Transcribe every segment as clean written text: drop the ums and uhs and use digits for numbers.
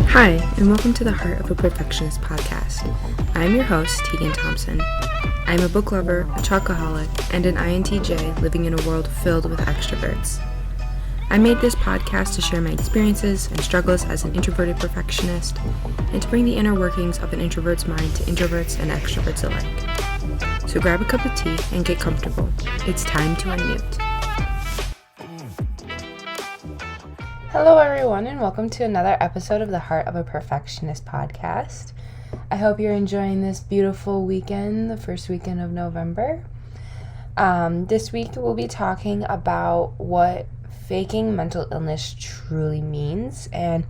Hi, and welcome to the Heart of a Perfectionist podcast. I'm your host, Tegan Thompson. I'm a book lover, a chocoholic, and an INTJ living in a world filled with extroverts. I made this podcast to share my experiences and struggles as an introverted perfectionist, and to bring the inner workings of an introvert's mind to introverts and extroverts alike. So grab a cup of tea and get comfortable. It's time to unmute. Hello everyone, and welcome to another episode of the Heart of a Perfectionist podcast. I hope you're enjoying this beautiful weekend, the first weekend of November. This week we'll be talking about what faking mental illness truly means and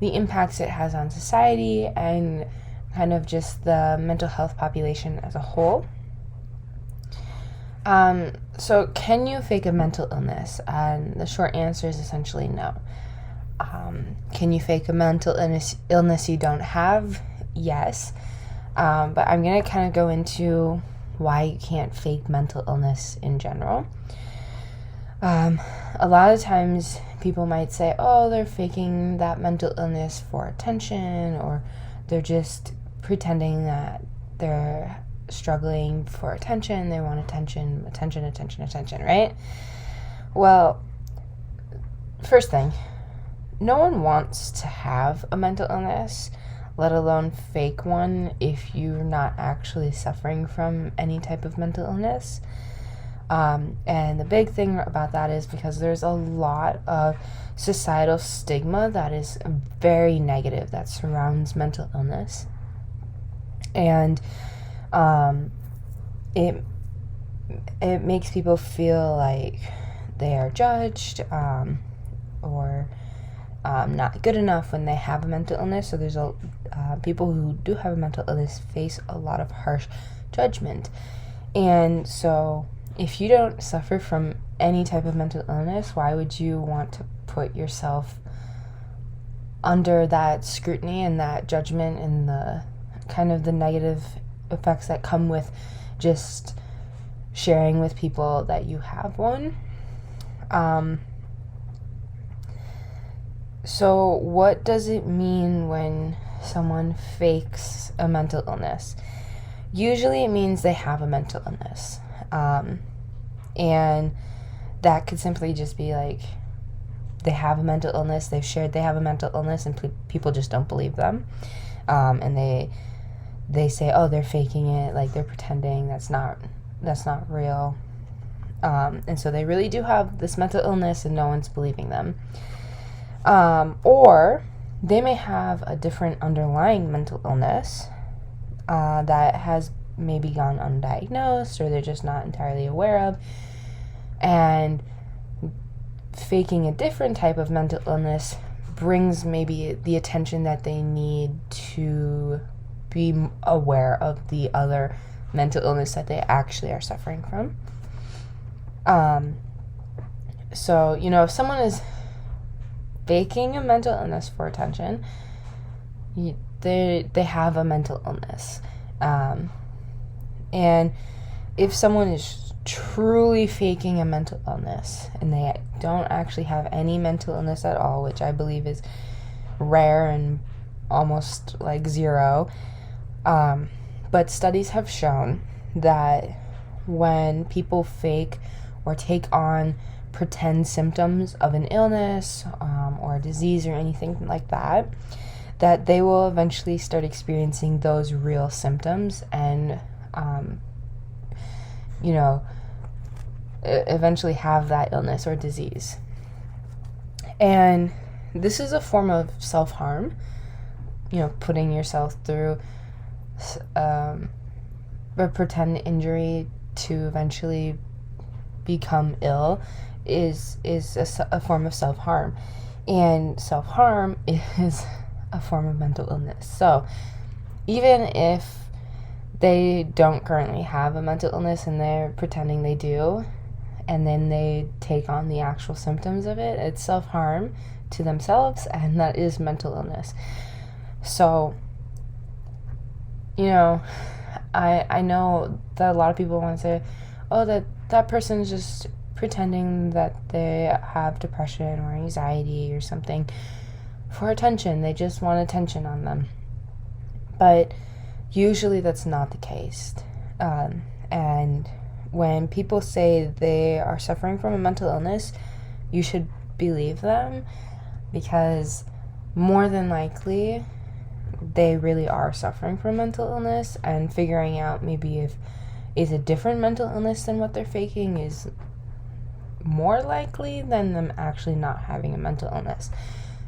the impacts it has on society and kind of just the mental health population as a whole. So can you fake a mental illness? And the short answer is essentially no. Can you fake a mental illness you don't have? Yes. But I'm going to kind of go into why you can't fake mental illness in general. A lot of times people might say, oh, they're faking that mental illness for attention, or they're just pretending that they're struggling for attention. They want attention, right? Well, first thing, no one wants to have a mental illness, let alone fake one if you're not actually suffering from any type of mental illness. And the big thing about that is because there's a lot of societal stigma that is very negative that surrounds mental illness. And it makes people feel like they are judged or not good enough when they have a mental illness. So there's people who do have a mental illness face a lot of harsh judgment. And so if you don't suffer from any type of mental illness, why would you want to put yourself under that scrutiny and that judgment and the kind of the negative effects that come with just sharing with people that you have one? So what does it mean when someone fakes a mental illness? Usually it means they have a mental illness. And that could simply just be like they have a mental illness, they've shared they have a mental illness, and people just don't believe them. And they say, oh, they're faking it, like they're pretending, that's not real. And so they really do have this mental illness and no one's believing them. Or they may have a different underlying mental illness that has maybe gone undiagnosed, or they're just not entirely aware of, and faking a different type of mental illness brings maybe the attention that they need to be aware of the other mental illness that they actually are suffering from. So, if someone is faking a mental illness for attention, they have a mental illness. And if someone is truly faking a mental illness and they don't actually have any mental illness at all, which I believe is rare and almost like zero, but studies have shown that when people fake or take on pretend symptoms of an illness or a disease or anything like that, that they will eventually start experiencing those real symptoms and eventually have that illness or disease. And this is a form of self-harm. Putting yourself through a pretend injury to eventually become ill is a form of self-harm. And self-harm is a form of mental illness. So even if they don't currently have a mental illness and they're pretending they do, and then they take on the actual symptoms of it, it's self-harm to themselves, and that is mental illness. So, I know that a lot of people want to say, oh, that person's just pretending that they have depression or anxiety or something. for attention. They just want attention on them. But usually that's not the case. And when people say they are suffering from a mental illness, you should believe them, because more than likely they really are suffering from mental illness, and figuring out maybe if is a different mental illness than what they're faking is more likely than them actually not having a mental illness.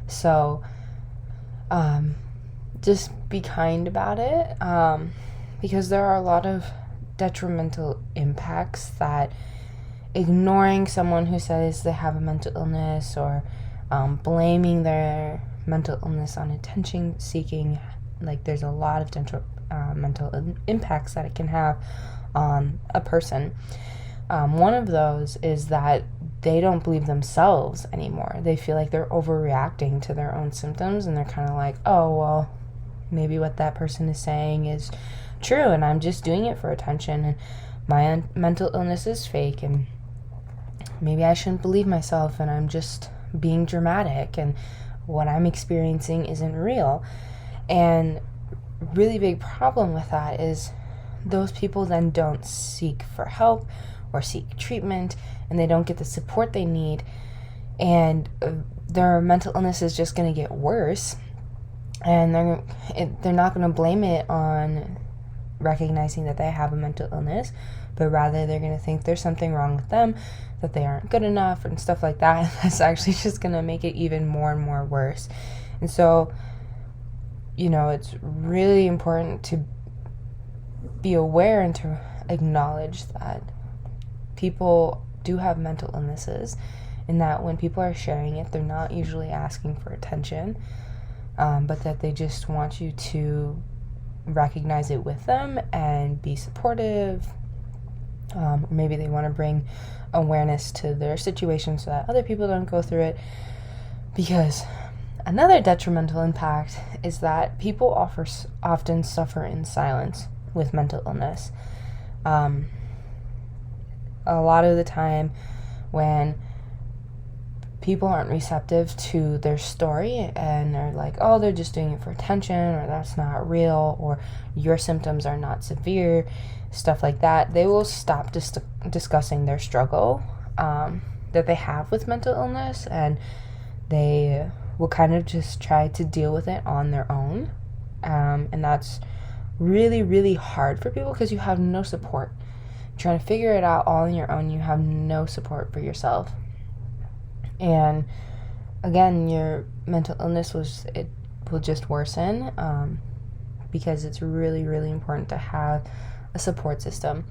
So just be kind about it, because there are a lot of detrimental impacts that ignoring someone who says they have a mental illness, or blaming their mental illness on attention seeking. Like, there's a lot of mental impacts that it can have on a person. One of those is that they don't believe themselves anymore. They feel like they're overreacting to their own symptoms, and they're kind of like, oh, well, maybe what that person is saying is true, and I'm just doing it for attention, and my mental illness is fake, and maybe I shouldn't believe myself, and I'm just being dramatic, and what I'm experiencing isn't real. And really big problem with that is those people then don't seek for help or seek treatment, and they don't get the support they need, and their mental illness is just going to get worse, and they're not going to blame it on recognizing that they have a mental illness, but rather they're going to think there's something wrong with them, that they aren't good enough and stuff like that, and that's actually just going to make it even more and more worse. And so, it's really important to be aware and to acknowledge that people do have mental illnesses, and that when people are sharing it, they're not usually asking for attention, but that they just want you to recognize it with them and be supportive. Or maybe they want to bring awareness to their situation so that other people don't go through it. Because another detrimental impact is that people often suffer in silence with mental illness. A lot of the time when people aren't receptive to their story, and they're like, oh, they're just doing it for attention, or that's not real, or your symptoms are not severe, stuff like that, they will stop discussing their struggle that they have with mental illness, and they will kind of just try to deal with it on their own. And that's really, really hard for people, because you have no support. Trying to figure it out all on your own, you have no support for yourself. And again, your mental illness will just worsen, because it's really, really important to have a support system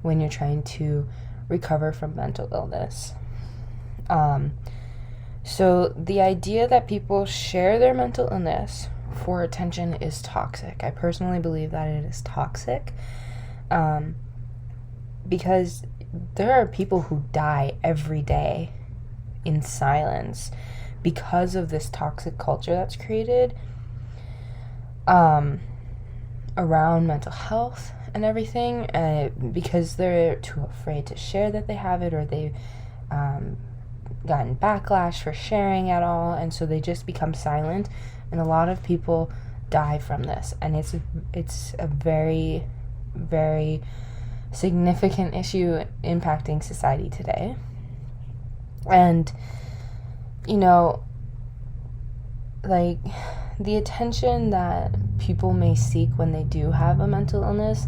when you're trying to recover from mental illness. So the idea that people share their mental illness for attention is toxic. I personally believe that it is toxic, because there are people who die every day in silence because of this toxic culture that's created around mental health and everything, because they're too afraid to share that they have it, or they've gotten backlash for sharing at all, and so they just become silent, and a lot of people die from this, and it's a very, very significant issue impacting society today. And like, the attention that people may seek when they do have a mental illness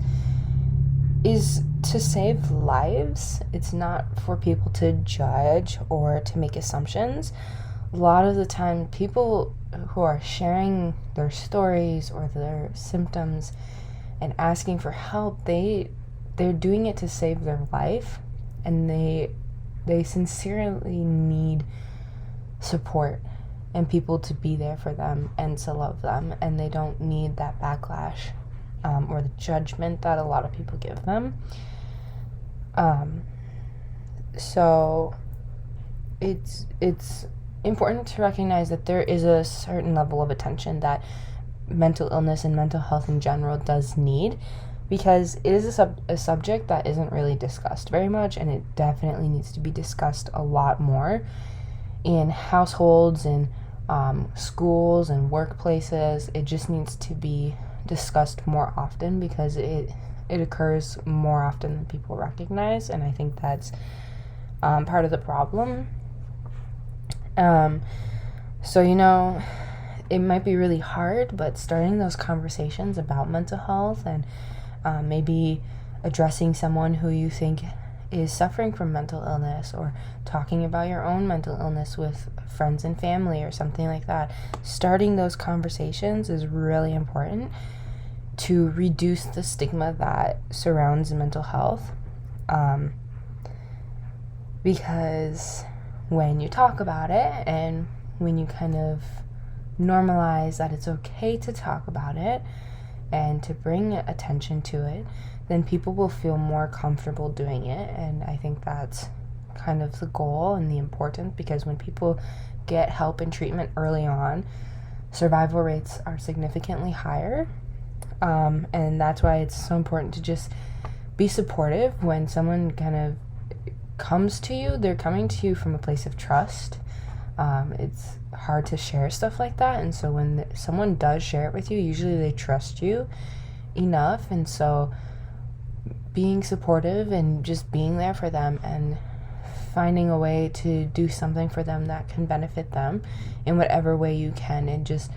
is to save lives. It's not for people to judge or to make assumptions. A lot of the time, people who are sharing their stories or their symptoms and asking for help, they're doing it to save their life, and they sincerely need support and people to be there for them and to love them, and they don't need that backlash or the judgment that a lot of people give them. So it's important to recognize that there is a certain level of attention that mental illness and mental health in general does need, because it is a subject that isn't really discussed very much, and it definitely needs to be discussed a lot more in households and schools and workplaces. It just needs to be discussed more often because it occurs more often than people recognize, and I think that's part of the problem. So, it might be really hard, but starting those conversations about mental health and maybe addressing someone who you think is suffering from mental illness, or talking about your own mental illness with friends and family or something like that. Starting those conversations is really important to reduce the stigma that surrounds mental health. Because when you talk about it and when you kind of normalize that it's okay to talk about it and to bring attention to it, then people will feel more comfortable doing it. And I think that's kind of the goal and the importance, because when people get help and treatment early on, survival rates are significantly higher. And that's why it's so important to just be supportive when someone kind of comes to you. They're coming to you from a place of trust. It's hard to share stuff like that, and so when someone does share it with you, usually they trust you enough. And so being supportive and just being there for them and finding a way to do something for them that can benefit them in whatever way you can, and just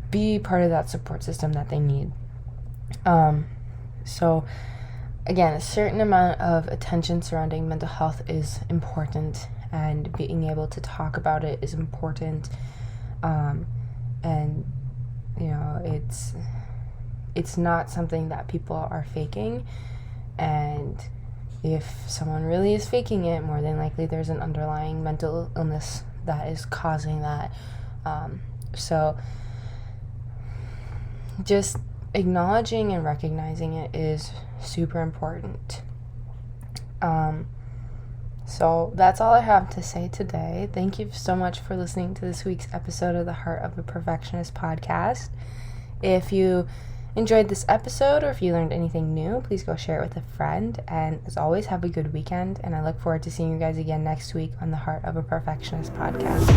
be part of that support system that they need. So again, a certain amount of attention surrounding mental health is important, and being able to talk about it is important. And it's not something that people are faking, and if someone really is faking it, more than likely there's an underlying mental illness that is causing that. So just acknowledging and recognizing it is super important. So that's all I have to say today. Thank you so much for listening to this week's episode of the Heart of a Perfectionist podcast. If you enjoyed this episode, or if you learned anything new, please go share it with a friend. And as always, have a good weekend, and I look forward to seeing you guys again next week on the Heart of a Perfectionist podcast.